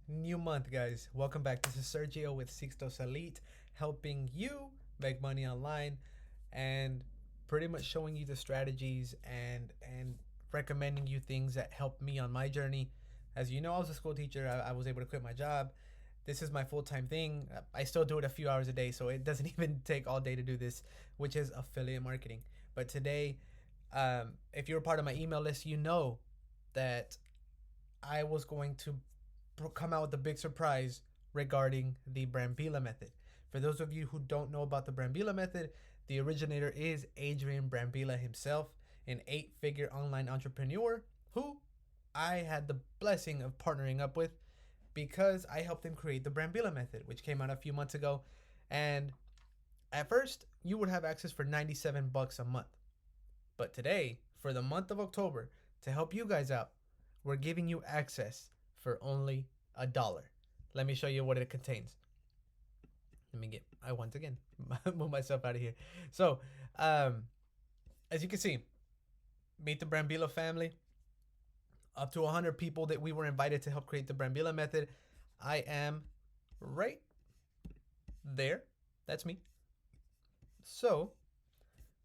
New month, guys. Welcome back. This is Sergio with Sixtos Elite, helping you make money online and pretty much showing you the strategies and recommending you things that helped me on my journey. As you know, I was a school teacher. I was able to quit my job. This is my full time thing. I still do it a few hours a day, so it doesn't even take all day to do this, which is affiliate marketing. But today, if you're part of my email list, you know that I was going to come out with a big surprise regarding the Brambila Method. For those of you who don't know about the Brambila Method, the originator is Adrian Brambila himself, an 8-figure online entrepreneur who I had the blessing of partnering up with because I helped him create the Brambila Method, which came out a few months ago. And at first, you would have access for 97 bucks a month. But today, for the month of October, to help you guys out, we're giving you access for only $1. Let me show you what it contains. I once again move myself out of here. So, as you can see, meet the Brambila family. Up to 100 people that we were invited to help create the Brambila Method. I am right there. That's me. So,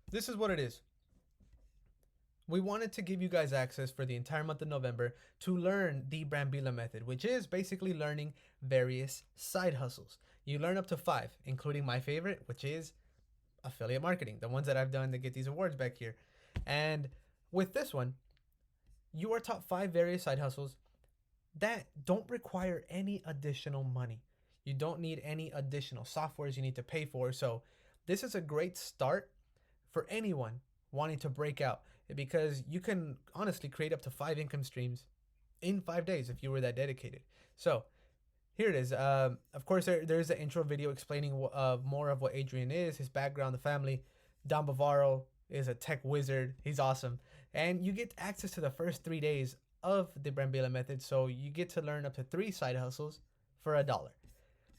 this is what it is. We wanted to give you guys access for the entire month of November to learn the Brambila Method, which is basically learning various side hustles. You learn up to 5, including my favorite, which is affiliate marketing, the ones that I've done to get these awards back here. And with this one, you are taught 5 various side hustles that don't require any additional money. You don't need any additional softwares you need to pay for. So this is a great start for anyone wanting to break out, because you can honestly create up to 5 income streams in 5 days if you were that dedicated. So here it is. Of course, there's an intro video explaining more of what Adrian is, his background, the family. Don Bavaro is a tech wizard. He's awesome. And you get access to the first 3 days of the Brambila Method. So you get to learn up to 3 side hustles for $1.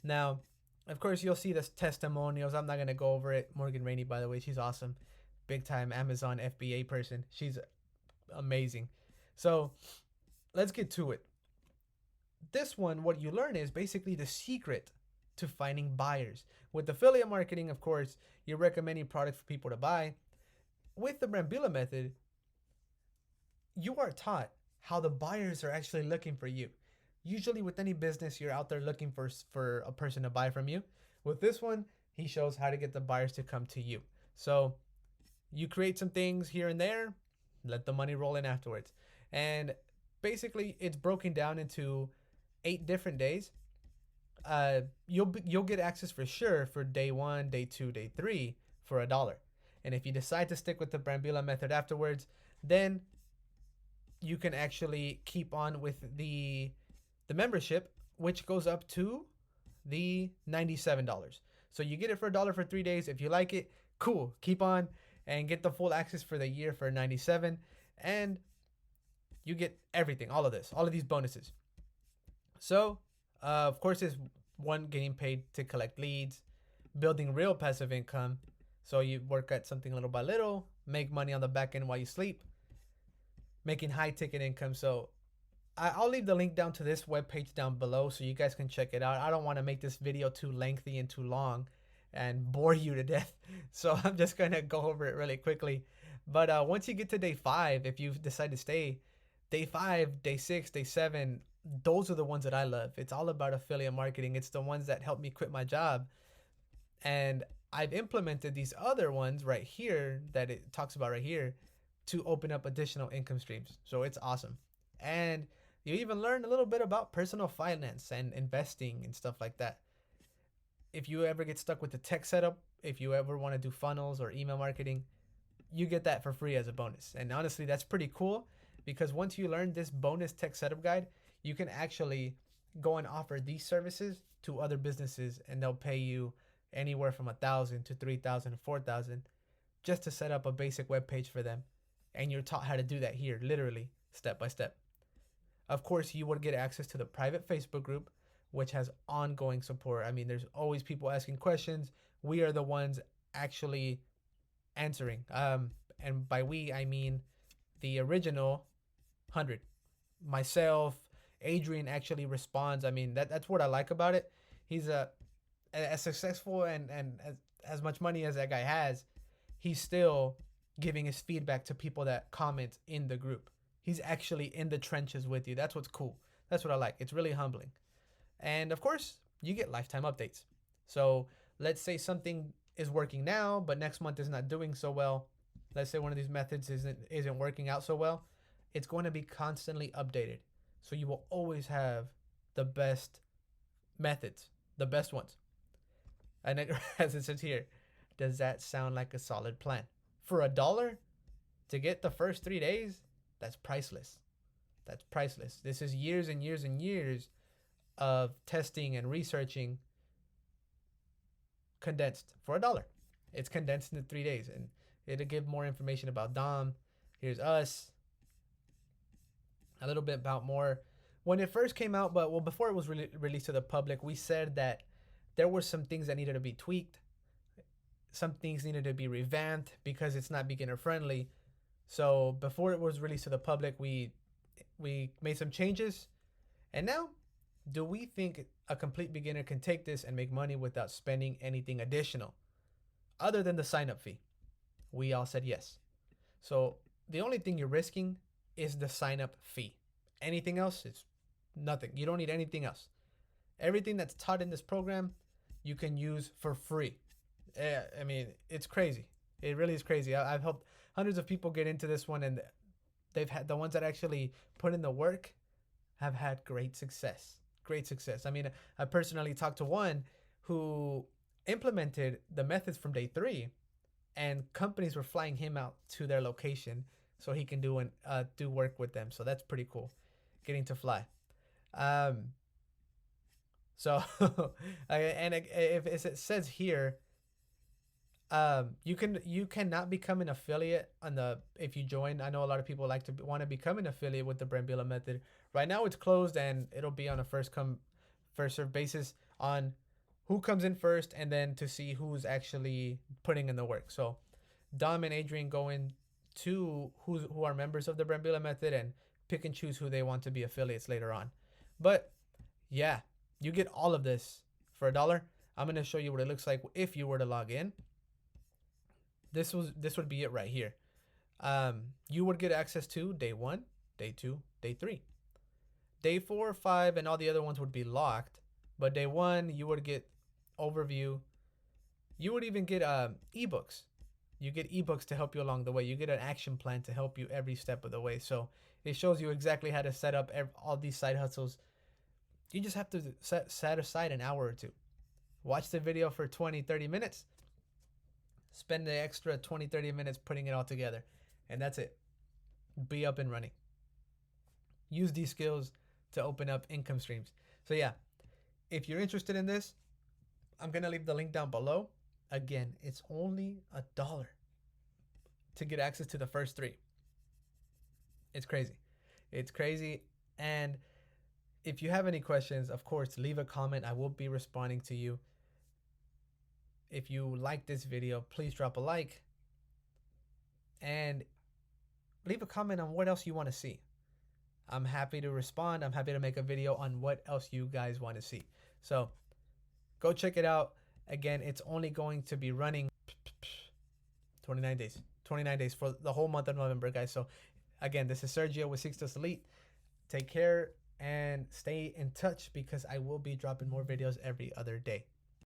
Now, of course, you'll see the testimonials. I'm not going to go over it. Morgan Rainey, by the way, she's awesome. Big time Amazon FBA person. She's amazing. So let's get to it. This one, what you learn is basically the secret to finding buyers. With affiliate marketing, of course, you're recommending products for people to buy. With the Brambila Method, you are taught how the buyers are actually looking for you. Usually with any business, you're out there looking for a person to buy from you. With this one, he shows how to get the buyers to come to you. So you create some things here and there, let the money roll in afterwards. And basically, it's broken down into 8 different days. You'll get access for sure for day 1, day 2, day 3 for $1. And if you decide to stick with the Brambila Method afterwards, then you can actually keep on with the membership, which goes up to the $97. So you get it for $1 for 3 days. If you like it, cool, keep on and get the full access for the year for 97, and you get everything, all of these bonuses. So of course, is one, getting paid to collect leads, building real passive income. So you work at something little by little, make money on the back end while you sleep, making high ticket income. So I'll leave the link down to this webpage down below so you guys can check it out. I don't want to make this video too lengthy and too long and bore you to death. So I'm just going to go over it really quickly. But once you get to day 5, if you decide to stay, day 5, day 6, day 7, those are the ones that I love. It's all about affiliate marketing. It's the ones that helped me quit my job. And I've implemented these other ones right here that it talks about right here to open up additional income streams. So it's awesome. And you even learn a little bit about personal finance and investing and stuff like that. If you ever get stuck with the tech setup, if you ever want to do funnels or email marketing, you get that for free as a bonus. And honestly, that's pretty cool, because once you learn this bonus tech setup guide, you can actually go and offer these services to other businesses, and they'll pay you anywhere from $1,000 to $3,000, $4,000 just to set up a basic web page for them. And you're taught how to do that here, literally step by step. Of course, you would get access to the private Facebook group, which has ongoing support. I mean, there's always people asking questions. We are the ones actually answering. And by we, I mean the original 100. Myself, Adrian actually responds. I mean, that's what I like about it. He's as successful and as much money as that guy has, he's still giving his feedback to people that comment in the group. He's actually in the trenches with you. That's what's cool. That's what I like. It's really humbling. And of course, you get lifetime updates. So let's say something is working now, but next month is not doing so well. Let's say one of these methods isn't working out so well. It's going to be constantly updated. So you will always have the best methods, the best ones. And it, as it says here, does that sound like a solid plan? For $1 to get the first 3 days, that's priceless. That's priceless. This is years and years and years of testing and researching condensed for $1. It's condensed into 3 days, and it'll give more information about Dom. Here's us. A little bit about more. When it first came out, but well, before it was released to the public, we said that there were some things that needed to be tweaked. Some things needed to be revamped because it's not beginner friendly. So before it was released to the public, we made some changes. And now, do we think a complete beginner can take this and make money without spending anything additional other than the sign-up fee? We all said yes. So the only thing you're risking is the sign-up fee. Anything else is nothing. You don't need anything else. Everything that's taught in this program, you can use for free. I mean, it's crazy. It really is crazy. I've helped hundreds of people get into this one, and they've had the ones that actually put in the work have had great success. Great success. I mean, I personally talked to one who implemented the methods from day 3, and companies were flying him out to their location so he can do work with them. So that's pretty cool, getting to fly. So and if it says here, you cannot become an affiliate if you join. I know a lot of people want to become an affiliate with the Brambila Method. Right now it's closed, and it'll be on a first come first serve basis on who comes in first, and then to see who's actually putting in the work. So Dom and Adrian go in to who are members of the Brambila Method and pick and choose who they want to be affiliates later on. But yeah, you get all of this for $1. I'm going to show you what it looks like if you were to log in. This would be it right here. You would get access to day 1, day 2, day 3. Day 4, 5, and all the other ones would be locked. But day 1, you would get overview. You would even get ebooks. You get ebooks to help you along the way. You get an action plan to help you every step of the way. So it shows you exactly how to set up all these side hustles. You just have to set aside an hour or two. Watch the video for 20, 30 minutes. Spend the extra 20, 30 minutes putting it all together. And that's it. Be up and running. Use these skills to open up income streams. So yeah, if you're interested in this, I'm going to leave the link down below. Again, it's only $1 to get access to the first 3. It's crazy. It's crazy. And if you have any questions, of course, leave a comment. I will be responding to you. If you like this video, please drop a like and leave a comment on what else you want to see. I'm happy to respond. I'm happy to make a video on what else you guys want to see. So go check it out. Again, it's only going to be running 29 days. 29 days for the whole month of November, guys. So again, this is Sergio with Sixtos Elite. Take care and stay in touch because I will be dropping more videos every other day.